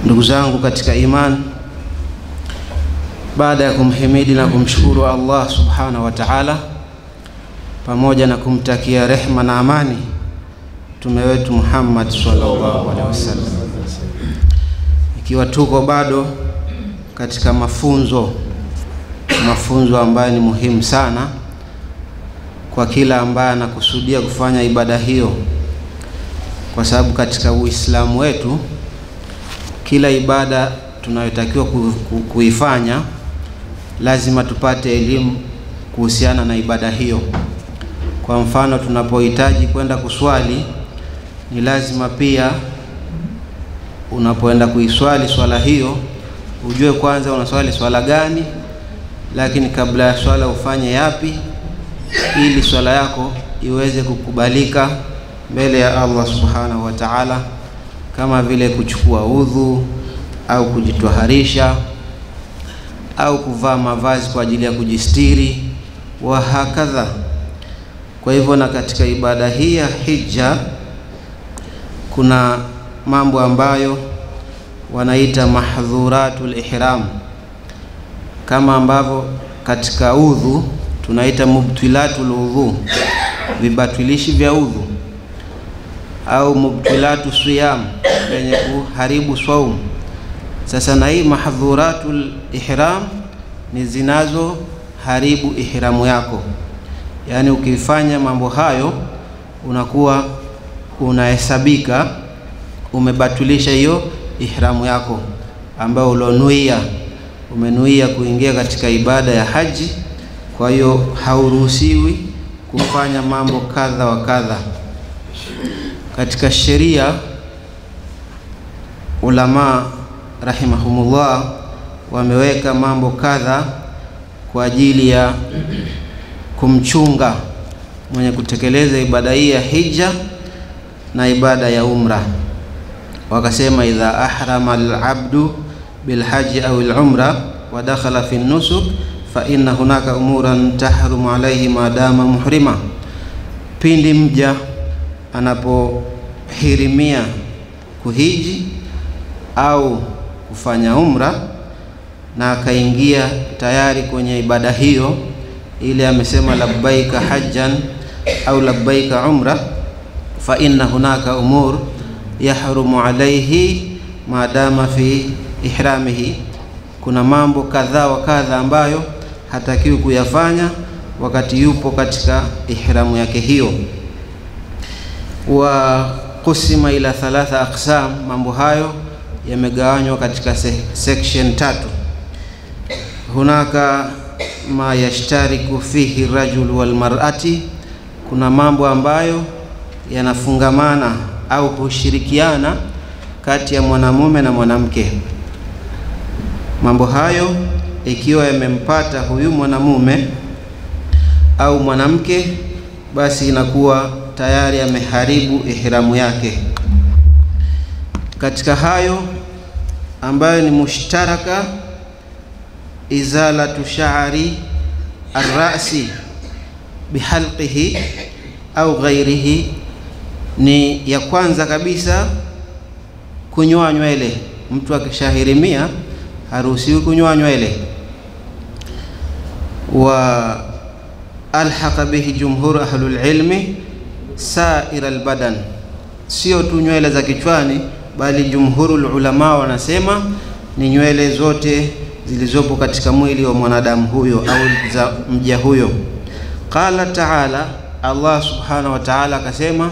Ndugu zangu katika iman, baada ya kumhimidi na kumshukuru Allah subhanahu wa ta'ala, pamoja na kumtakia rehma na amani mtume wetu Muhammad sallallahu alaihi wasallam, ikiwa tuko bado katika mafunzo ambayo ni muhimu sana kwa kila ambaye anakusudia kufanya ibada hiyo, kwa sababu katika Uislamu wetu kila ibada tunayotakiwa kuifanya lazima tupate elimu kuhusiana na ibada hiyo. Kwa mfano, tunapohitaji kwenda kuswali, ni lazima pia unapoenda kuiswali swala hiyo ujue kwanza unaswali swala gani, lakini kabla ya swala ufanye yapi ili swala yako iweze kukubalika mbele ya Allah subhanahu wa ta'ala, kama vile kuchukua udhu au kujitwaharisha au kuvaa mavazi kwa ajili ya kujistiri wa hakadha. Kwa hivyo, na katika ibada hii ya hija kuna mambo ambayo wanaita mahdhuratul ihram, kama ambavyo katika udhu tunaita mubtilatul udhu, vibatilishi vya udhu, au mubtilatu siyam, yenye kuharibu saum. Sasa na hii mahdhuratul ihram ni zinazo haribu ihramu yako, yani ukifanya mambo hayo unakuwa unahesabika umebatilisha hiyo ihramu yako ambayo umenuia kuingia katika ibada ya haji. Kwa hiyo hauruhusiwi kufanya mambo kadha wa kadha. Katika sheria, ulama rahimahumullah wameweka mambo kadha kwa ajili ya kumchunga mwenye kutekeleza ibada hii ya hija na ibada ya umra. Wakasema, idha ahrama al-abdu bilhaji au al-umra wa dakhala fi an-nusuk fa inna hunaka umuran tahrumu alayhi madama muhrima. Pindi mja anapohirimia kuhiji au kufanya umra na akaingia tayari kwenye ibada hiyo, ile amesema labbaika hajjan au labbaika umra, fa inna hunaka umur yahrumu alayhi madama fi ihramihi. Kuna mambo kadha wa kadha ambayo hatakiwi kuyafanya wakati yupo katika ihramu yake hiyo. Wa kusima ila 3 aqsam, mambo hayo yamegawanywa katika section 3. Hunaka ma yashtariku fihi rajul wal mar'ati, kuna mambo ambayo yanafungamana au kushirikiana kati ya mwanamume na mwanamke. Mambo hayo ikiwa yamempata huyu mwanamume au mwanamke, basi inakuwa tayari ameharibu ihramu yake. Katika hayo ambayo ni mushtaraka, izalatu sha'ri ar-ra'si bihalqihi au ghairihi, ni ya kwanza kabisa kunyoa nywele. Mtu akishahirimia haruhusiwi kunyoa nywele. Wa alhaqa bihi jumhur ahlul ilmi sa'ir albadan, sio tu nywele za kichwani, bali jumhurul ulama wanasema ni nywele zote zilizopo katika mwili wa mwanadamu huyo au za mja huyo. Qala ta'ala, Allah subhanahu wa ta'ala akasema,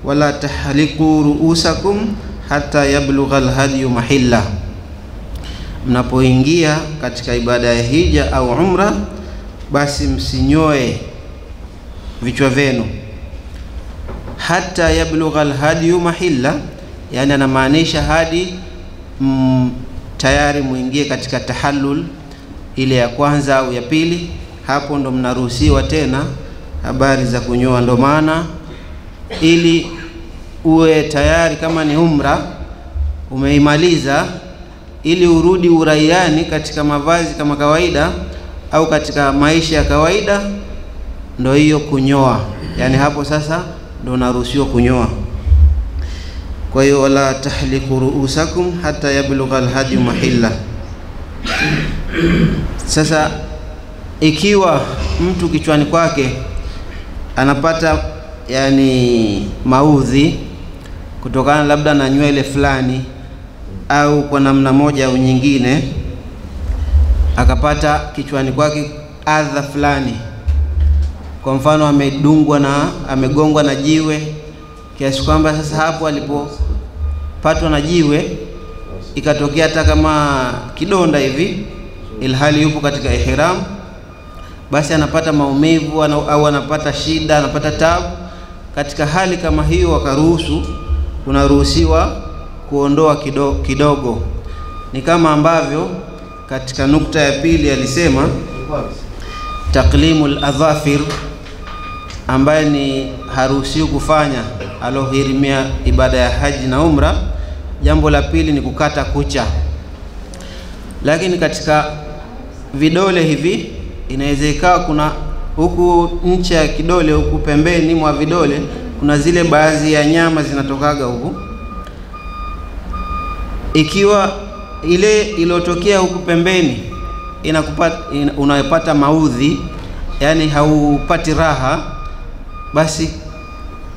wala tahliqu ru'usakum hatta yablugha alhadyu mahilla. Mnapoingia katika ibada ya hija au umra, basi msinyoe vichwa vyenu. Hatta yablugha alhadyu mahilla, yani anamaanisha hadi tayari muingie katika tahallul ile ya kwanza au ya pili, hapo ndo mnaruhusiwa tena habari za kunyoa. Ndo maana ili uwe tayari, kama ni umra umeimaliza, ili urudi uraiani katika mavazi kama kawaida au katika maisha ya kawaida, ndo hiyo kunyoa. Yani hapo sasa ndo unaruhusiwa kunyoa. Kwa hiyo wala tahliqu ru'usakum hatta yablugha al-hadi mahilla. Sasa ikiwa mtu kichwani kwake anapata yani maudhi kutokana labda na nywele fulani au kwa namna moja au nyingine, akapata kichwani kwake adha fulani, kwa mfano amegongwa na jiwe kiasi kwamba sasa hapo alipopatwa na jiwe ikatokea hata kama kidonda hivi ilhali yupo katika ihram, basi anapata maumivu au anapata shida, anapata tabu. Katika hali kama hiyo unaruhusiwa kuondoa kidogo. Ni kama ambavyo katika nukta ya pili alisema taqlimul adhafir, ambaye ni haruhusiwi kufanya alohirimia ibada ya haji na umra. Jambo la pili ni kukata kucha. Lakini katika vidole hivi inaweza ikawa kuna huku ncha ya kidole, huku pembeni mwa vidole kuna zile baadhi ya nyama zinatokaga huku. Ikiwa ile iliyotokea huku pembeni unapata maudhi, yani haupati raha, basi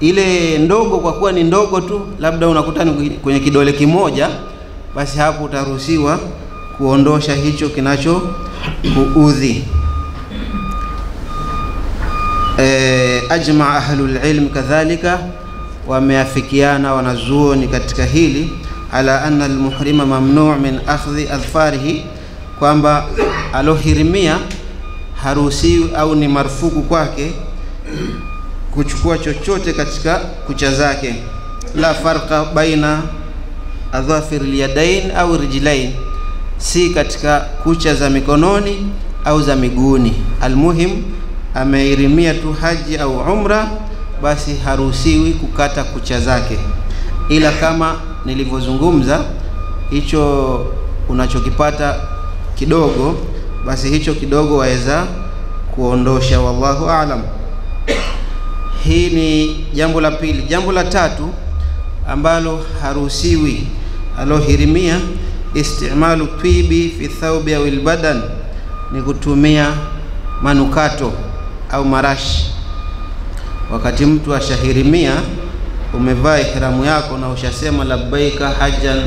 ile ndogo, kwa kuwa ni ndogo tu, labda unakuta ni kwenye kidole kimoja, basi hapo utaruhusiwa kuondosha hicho kinacho kuudhi. Ajma ahlul ilm kadhalika, wameafikiana wanazuoni katika hili, ala anna almuhrima mamnu' min akhdhi adfarihi, kwamba alohirimia haruhusiwi au ni marufuku kwake kuchukua chochote katika kucha zake. La farqa baina adhafir alyadain au rijlain, si katika kucha za mikononi au za miguuni. Almuhim ameirimia tu haji au umra, basi haruhusiwi kukata kucha zake, ila kama nilivyozungumza, hicho unachokipata kidogo, basi hicho kidogo waweza kuondosha. Wallahu a'lam. Hii ni jambo la pili. Jambo la tatu ambalo haruhusiwi alohirimia, istimalu twibi fi thawbi au albadan, ni kutumia manukato au marashi. Wakati mtu ashahirimia, umevaa ihramu yako na ushasema labbaika hajjan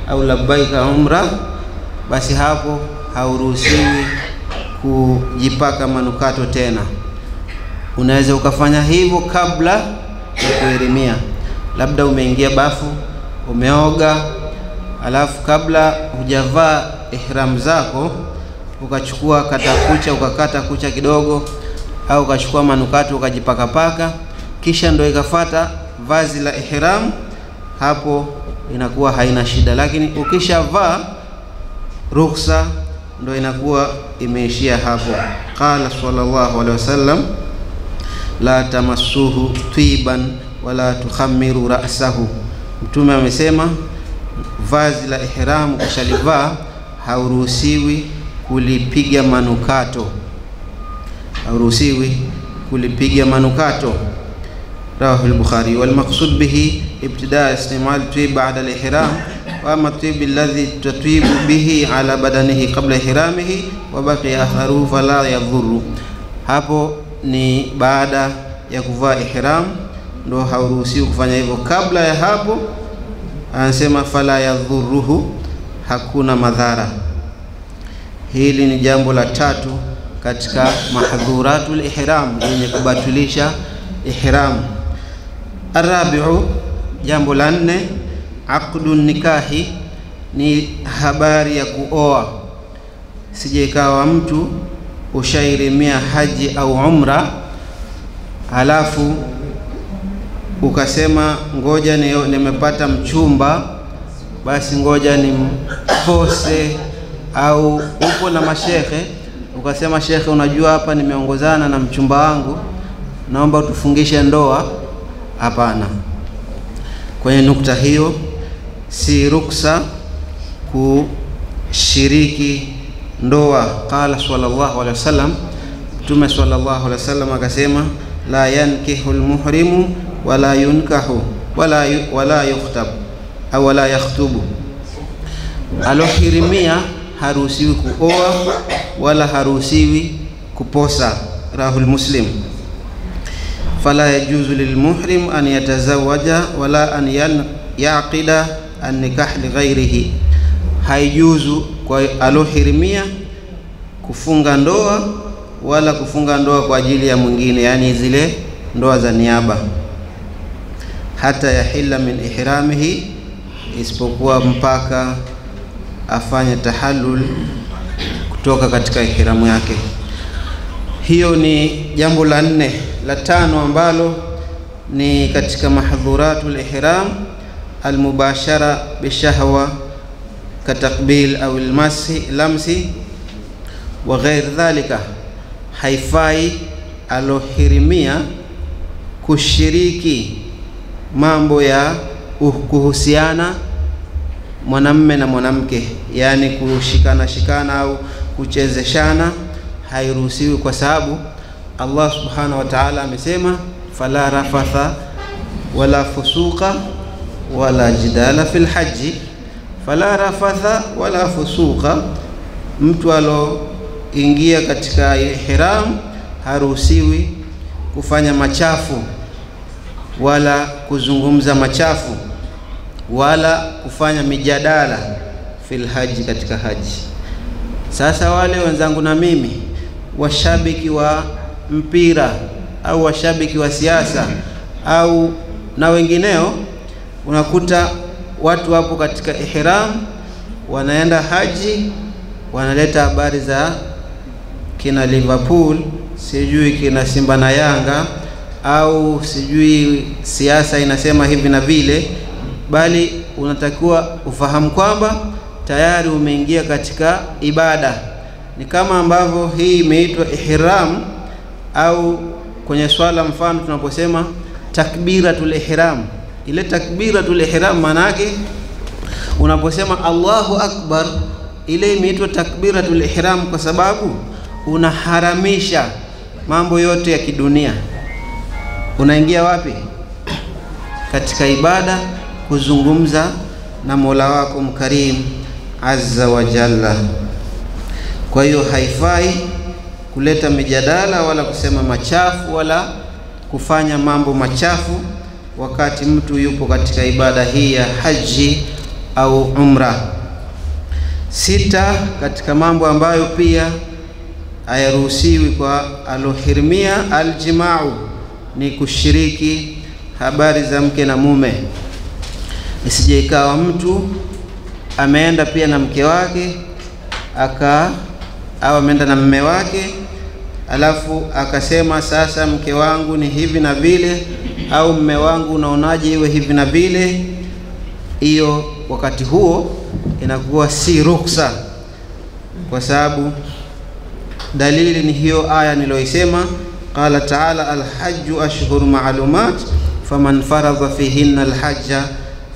au labbaika umra, basi hapo hauruhusiwi kujipaka manukato tena. Unaweza ukafanya hivyo kabla ya kuhirimia, labda umeingia bafu, umeoga, alafu kabla hujavaa ihram zako ukachukua katakucha, ukakata kucha kidogo, au ukachukua manukato ukajipaka, kisha ndio ikafata vazi la ihram, hapo inakuwa haina shida. Lakini ukishavaa ruhusa, ndio inakuwa imeishia hapo. Qala sallallahu alaihi wasallam la tamassuhu twiban wala tukhamiru ra'sahu. Mtume amesema vazi la ihram ukishalivaa hauruhusiwi kulipiga manukato, hauruhusiwi kulipiga manukato. Rawahu al-Bukhari. Wal maqsud bihi ibtidaa istimal twib ba'da al-ihram, wa amma twib alladhi tatwibu bihi ala badanihi qabla ihramihi wa baqiya atharuhu fala yadhurru. Hapo ni baada ya kuvaa ihram, ndo hauruhusiwi kufanya hivyo. Kabla ya hapo anasema fala yadhurruhu, hakuna madhara. Hili ni jambo la tatu katika mahdhuratul ihram, yenye kubatilisha ihram. Arabi'u, jambo la nne, aqdun nikahi, ni habari ya kuoa. Sije ikawa mtu ushairimia haji au umra, halafu ukasema ngoja nimepata mchumba, basi ngoja nimpose. Au upo na mashehe, ukasema shekhe, unajua hapa nimeongozana na mchumba wangu, naomba utufungishe ndoa. Hapana. Kwenye nukta hiyo si ruksa kushiriki ndoa. Qala sallallahu alaihi wasallam, Mtume sallallahu alaihi wasallam akasema la yankihu almuhrimu wala yunkahu wala yukhtab, au la yakhtubu. Alohirimia haruhusiwi kuoa wala haruhusiwi kuposa. Rahul Muslim. Fala yajuzu lilmuhrim an yatazawaja wala an yaqida an-nikah li ghairihi. Haijuzu kwa alohirimia kufunga ndoa wala kufunga ndoa kwa ajili ya mwingine, yani zile ndoa za niaba. Hata yahilla min ihramihi, isipokuwa mpaka afanye tahallul kutoka katika ihramu yake. Hiyo ni jambo la 4. La 5 ambalo ni katika mahdhuratul ihram, almubashara bishahwa katakbil au lamsi wa ghair dhalika. Haifai alohirimia kushiriki mambo ya kuhusiana mwanamme na mwanamke, yani kushikana au kuchezeshana, hairuhusiwi, kwa sababu Allah subhanahu wa ta'ala amesema fala rafatha wala fusuqa wala jidala fil haji. Fala rafatha wala fusuqa, mtu aloingia katika ihram haruhusiwi kufanya machafu wala kuzungumza machafu wala kufanya mijadala fil haji, katika haji. Sasa wale wenzangu na mimi, washabiki wa mpira au washabiki wa siasa au na wengineo, unakuta watu wapo katika ihram, wanaenda haji, wanaleta habari za kina Liverpool, sijui kina Simba na Yanga, au sijui siasa inasema hivi na vile, bali unatakiwa ufahamu kwamba tayari umeingia katika ibada. Ni kama ambavyo hii imeitwa ihram, au kwenye swala mfano tunaposema takbiratul ihram. Ile takbiratul ihram maana yake unaposema Allahu akbar, ile imeitwa takbiratul ihram kwa sababu unaharamisha mambo yote ya kidunia. Unaingia wapi? Katika ibada, kuzungumza na Mola wako mkarim azza wa jalla. Kwa hiyo haifai kuleta mijadala wala kusema machafu wala kufanya mambo machafu wakati mtu yupo katika ibada hii ya haji au umra. 6 katika mambo ambayo pia hayaruhusiwi kwa alohirimia, aljimau, ni kushiriki habari za mke na mume. Isije ikawa mtu ameenda pia na mke wake au ameenda na mume wake, alafu akasema sasa mke wangu ni hivi na vile, au mume wangu unaonaje iwe hivi na vile. Hiyo wakati huo inakuwa si ruksa, kwa sababu dalili ni hiyo aya niloisema, qala ta'ala alhajju ashhuru ma'lumat faman faradha fihinna alhajja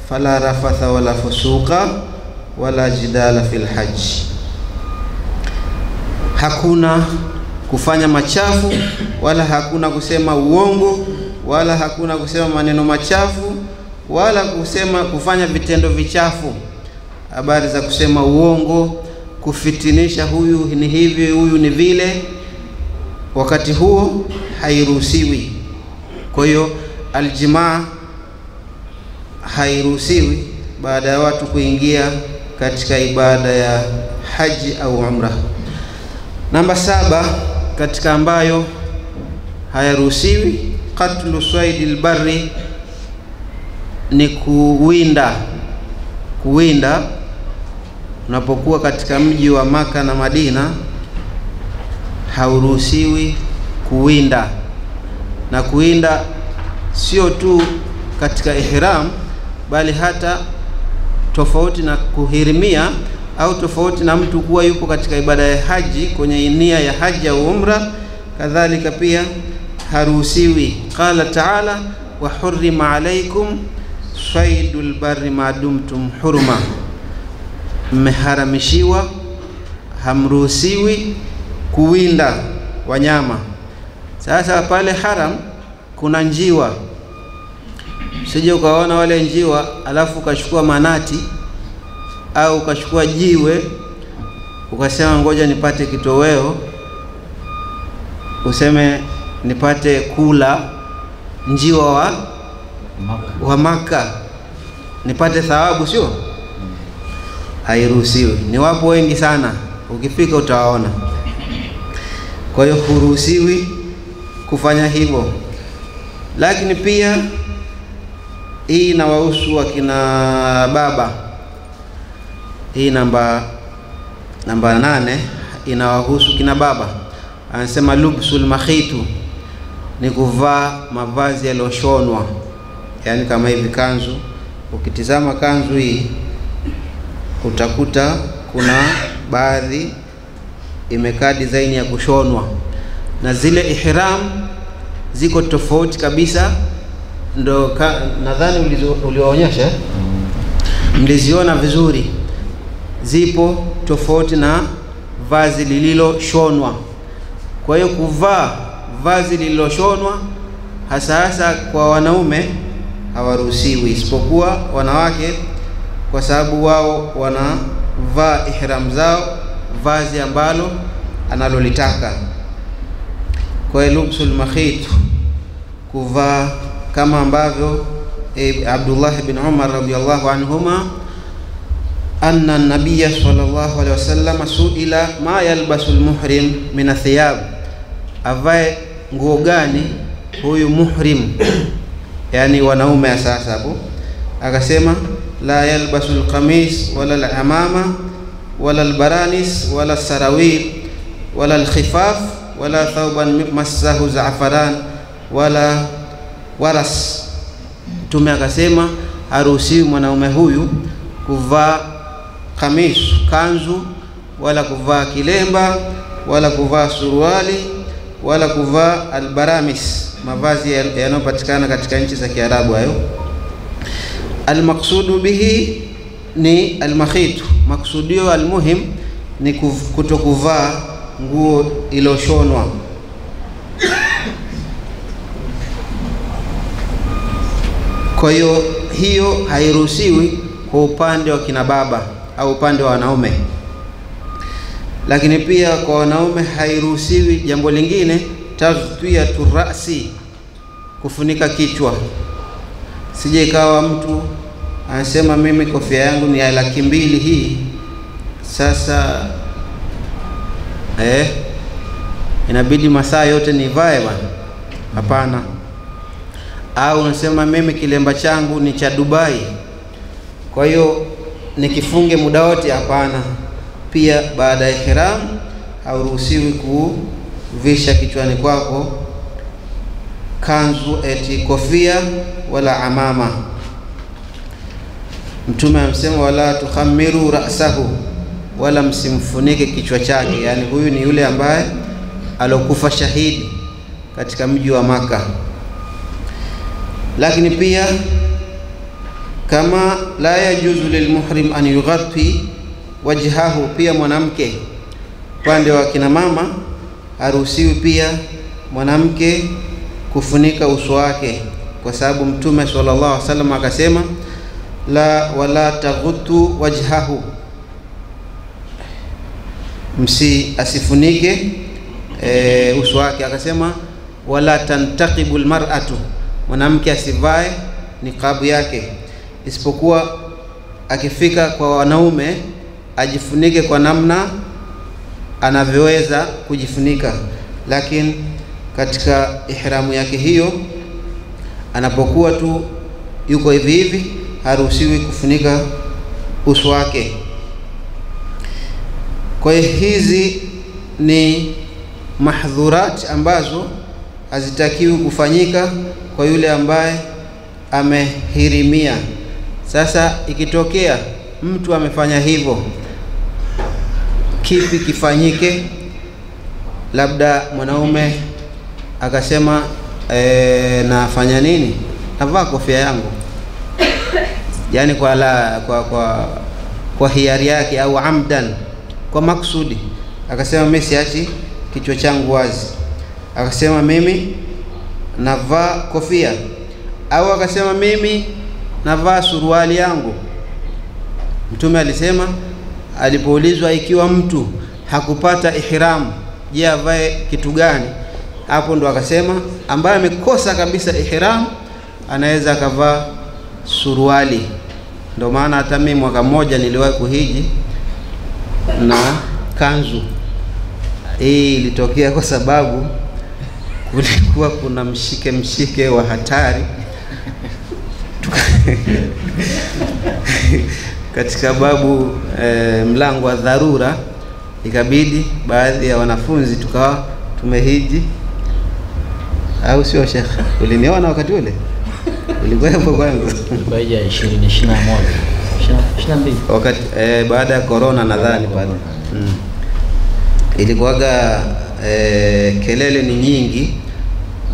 fala rafatha wala fusuqa wala jidala fil hajj. Hakuna kufanya machafu wala hakuna kusema uongo wala hakuna kusema maneno machafu wala kufanya vitendo vichafu, habari za kusema uongo, kufitinisha, huyu ni hivi, huyu ni vile. Wakati huo hairuhusiwi. Kwa hiyo aljimaa hairuhusiwi baada ya watu kuingia katika ibada ya haji au umra. Namba 7 katika ambayo hayaruhusiwi, qatlu saydil barri, ni kuwinda. Unapokuwa katika mji wa Maka na Madina hauruhusiwi kuwinda. Na kuwinda sio tu katika ihram, bali hata tofauti na kuhirimia au tofauti na mtu kuwa yupo katika ibada ya haji kwenye nia ya haji au umra, kadhalika pia haruhusiwi. Qala ta'ala wa hurrima alaykum saydul barri ma dumtum hurma, mmeharamishiwa, hamruhusiwi kuwinda wanyama. Sasa pale haram kuna njiwa, Sije ukaona wale njiwa alafu ukachukua manati au ukachukua jiwe ukasema ngoja nipate kitoweo, useme nipate kula njiwa wa Maka nipate thawabu, sio? Hairuhusiwi. Ni wapo wengi sana, ukifika utawaona. Kwa hiyo huruhusiwi kufanya hivyo. Lakini pia hii inawahusu wakina baba. Hii namba 8 inawahusu kina baba. Anasema lubsul makhitu ni kuvaa mavazi yaliyoshonwa, yani kama hivi kanzu. Ukitizama kanzu hii utakuta kuna baadhi imekaa design ya kushonwa, na zile ihram ziko tofauti kabisa. Ndo nadhani ulionyesha, mliziona vizuri, zipo tofauti na vazi lililoshonwa. Kwa hiyo kuvaa vazi lililoshonwa hasa kwa wanaume hawaruhusiwi, isipokuwa wanawake, kwa sababu wao wanavaa ihram zao vazi ambalo analolitaka. Kwa hiyo lubsul makhit, kuvaa kama ambavyo Abdullah ibn Umar radiyallahu anhuma anna an-nabiy sallallahu alaihi wasallam suila ma yalbasu al-muhrim min athiyab, avae nguo gani huyu muhrim, yani wanaume sasa hapo. Akasema la yalbasu al-qamis wala al-amama wala al-baranis wala sarawil wala al-khifaf wala thawban massahu za'faran wala waras. Mtume akasema haruhusiwi mwanaume huyu kuvaa kamis, kanzu, wala kuvaa kilemba, wala kuvaa suruali, wala kuvaa albaramis, mavazi yanayopatikana katika nchi za Kiarabu hayo. Almaqsudu bihi ni almakhitu, maksudio almuhim ni kutokuvaa nguo iliyoshonwa. Kwa hiyo hairuhusiwi kwa upande wa kina baba au upande wa wanaume. Lakini pia kwa wanaume hairuhusiwi jambo lingine, taghtiyatu ra'si, kufunika kichwa. Sije ikawa mtu anasema mimi kofia yangu ni ya 200,000 hii, sasa inabidi masaa yote nivae bwana. Hapana. Au unasema mimi kilemba changu ni cha Dubai, kwa hiyo nikifunge muda wote. Hapana. Pia baada ya ihram hauruhusiwi kuvisha kichwani kwako kanzu eti kofia wala amama. Mtume amesema wala tukhamiru ra'sahu, wala msimfunike kichwa chake. Yani huyu ni yule ambaye alokufa shahidi katika mji wa Maka. Lakini pia kama la yajuzu lilmuhrim an yughatti wajhahu, pia mwanamke, upande wa kina mama haruhusiwi pia mwanamke kufunika uso wake, kwa sababu Mtume sallallahu alaihi wasallam akasema la wala taghuttu wajhahu, asifunike uso wake. Akasema wala tantaqibul mar'atu, mwanamke asivae niqabu yake, isipokuwa akifika kwa wanaume ajifunike kwa namna anavyoweza kujifunika. Lakini katika ihramu yake hiyo, anapokuwa tu yuko hivi hivi, haruhusiwi kufunika uso wake. Kwa hiyo hizi ni mahdhurat ambazo hazitakiwi kufanyika kwa yule ambaye amehirimia. Sasa ikitokea mtu amefanya hivyo, kipi kifanyike? Labda mwanaume akasema nafanya nini? Navaa kofia yangu, yani kwa hiari yake, au amdan, kwa maksudi. Akasema mimi siachi kichwa changu wazi, akasema mimi navaa kofia, au akasema mimi navaa suruali yangu. Mtume alisema alipoulizwa ikiwa mtu hakupata ihram, je, avae kitu gani? Hapo ndo akasema ambaye amekosa kabisa ihram anaweza akavaa suruali. Ndio maana hata mimi mwaka mmoja niliwahi kuhiji na kanzu. Hii ilitokea kwa sababu kulikuwa kuna mshike wa hatari katika babu mlango wa dharura, ikabidi baadhi ya wanafunzi tukawa tumehiji. Au sio Sheikh? Uliniona wakati ule? Ulikuwa hapo kwanza? Kwa 2021. 22. Wakati baada ya corona nadhani pale. Ilikuwaga kelele ni nyingi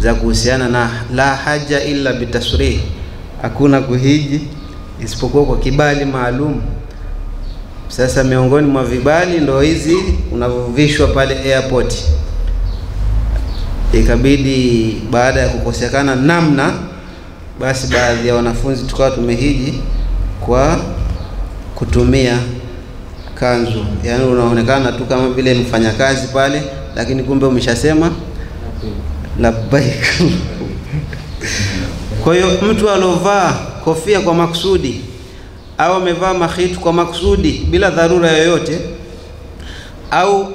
za kuhusiana na la haja illa bitasrih, hakuna kuhiji isipokuwa kwa kibali maalum. Sasa miongoni mwa vibali ndo hizi unavovishwa pale airport. Ikabidi baada ya kukosekana namna, basi baadhi ya wanafunzi tukawa tumehiji kwa kutumia kanzu. Yaani unaonekana tu kama vile mfanyakazi pale, lakini kumbe umeshasema labbaik. Kwa hiyo mtu alovaa kofia kwa makusudi au amevaa makhitu kwa makusudi bila dharura yoyote, au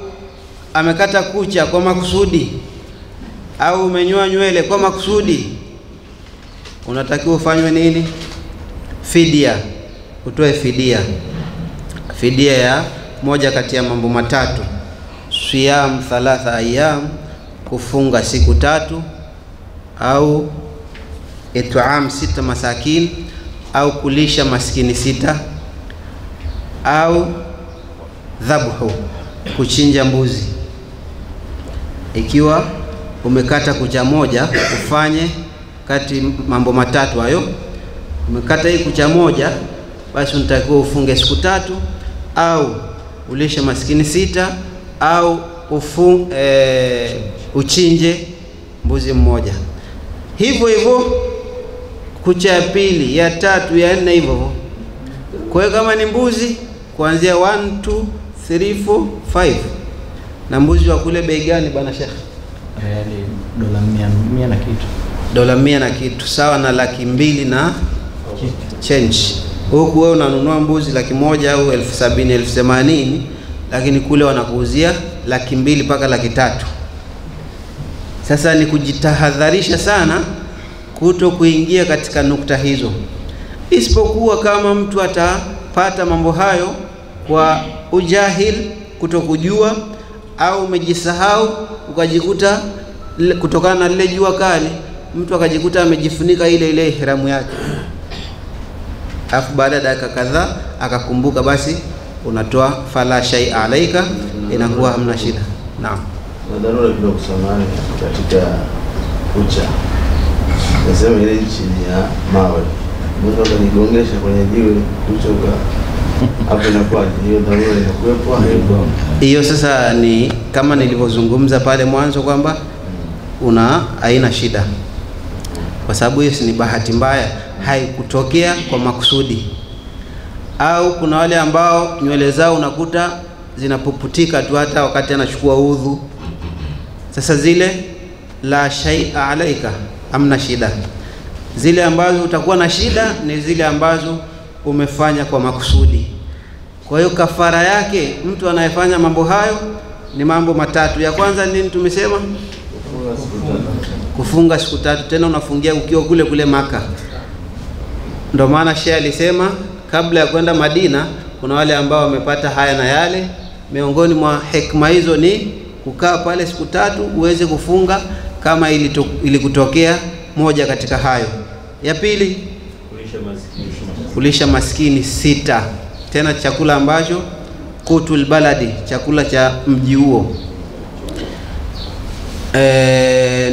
amekata kucha kwa makusudi, au umenyoa nywele kwa makusudi, unatakiwa ufanywe nini? Fidia. Utoe fidia. Fidia ya moja kati ya mambo matatu: siyam 3 ayyam, kufunga siku 3, au it'am 6 masakin, au kulisha maskini 6, au dhabhu, kuchinja mbuzi. Ikiwa umekata kucha moja, ufanye kati mambo matatu hayo. Umekata hii kucha moja, basi unatakiwa ufunge siku 3, au ulishe maskini 6, au uchinje mbuzi mmoja. Hivyo hivyo kucha ya pili, ya 3, ya 4 hivyo. Kwa hiyo kama ni mbuzi kuanzia 1 2 3 4 5. Na mbuzi wa kule bei gani bana Sheikh? $100 na kitu. $100 na kitu, sawa na 200,000 na change. Huku wewe unanunua mbuzi 100,000 au 70,000 80,000, lakini kule wanakuuzia 200,000 mpaka 300,000. Sasa ni kujitahadharisha sana kuto kuingia katika nukta hizo, isipokuwa kama mtu atapata mambo hayo kwa ujahil, kutokujua, au umejisahau ukajikuta kutokana na lile jua kali mtu akajikuta amejifunika ile ihramu yake, afu baada ya dakika kadhaa akakumbuka, basi unatoa fala shay alaika, inakuwa hamna shida. Naam. Na dharura kidogo samani katika kucha. Nasema ile chini ya mawe. Mungu akanigongesha kwenye jiwe kuchoka. Hapo inakuwa hiyo dharura inakuwepo hapo. Hiyo sasa ni kama nilivyozungumza pale mwanzo kwamba haina shida. Kwa sababu hiyo ni bahati mbaya, haikutokea kwa makusudi. Au kuna wale ambao nywele zao unakuta zinapuputika tu hata wakati anachukua udhu. Sasa zile la shay'a alaika, hamna shida. Zile ambazo utakuwa na shida ni zile ambazo umefanya kwa makusudi. Kwa hiyo kafara yake mtu anayefanya mambo hayo ni mambo matatu. Ya kwanza nini tumesema? Kufunga siku 3, tena unafungia ukiwa kule Maka. Ndio maana Sheikh alisema kabla ya kwenda Madina kuna wale ambao wamepata haya na yale. Miongoni mwa hikma hizo ni kukaa pale siku 3 uweze kufunga kama ilikutokea moja katika hayo. Ya pili, kulisha maskini 6, tena chakula ambacho kutul baladi, chakula cha mji huo.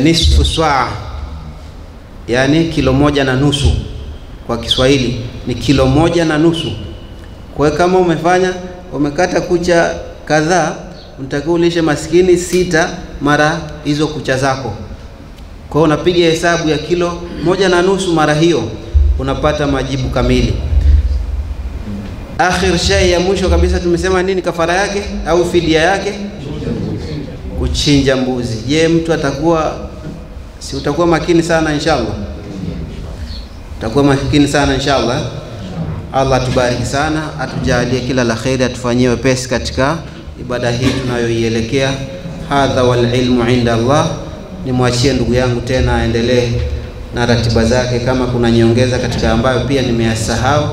Nisfu saa, yani kilo 1.5 kwa Kiswahili ni kilo 1.5. Kwa hiyo kama umekata kucha kadhaa, unatakiwa ulishe maskini 6 mara hizo kucha zako. Kwa hiyo unapiga hesabu ya kilo 1.5 mara hiyo, unapata majibu kamili. Akhir shay, ya mwisho kabisa tumesema nini kafara yake au fidia yake? Kuchinja mbuzi. Je, mtu utakuwa makini sana inshallah? Utakuwa makini sana inshallah. Allah tubariki sana, atujalie kila la khairi, atufanyie wepesi katika ibada hii tunayoielekea. Hadha wal ilmu inda Allah. Nimwachie ndugu yangu tena aendelee na ratiba zake, kama kuna nyongeza katika ambayo pia nimeyasahau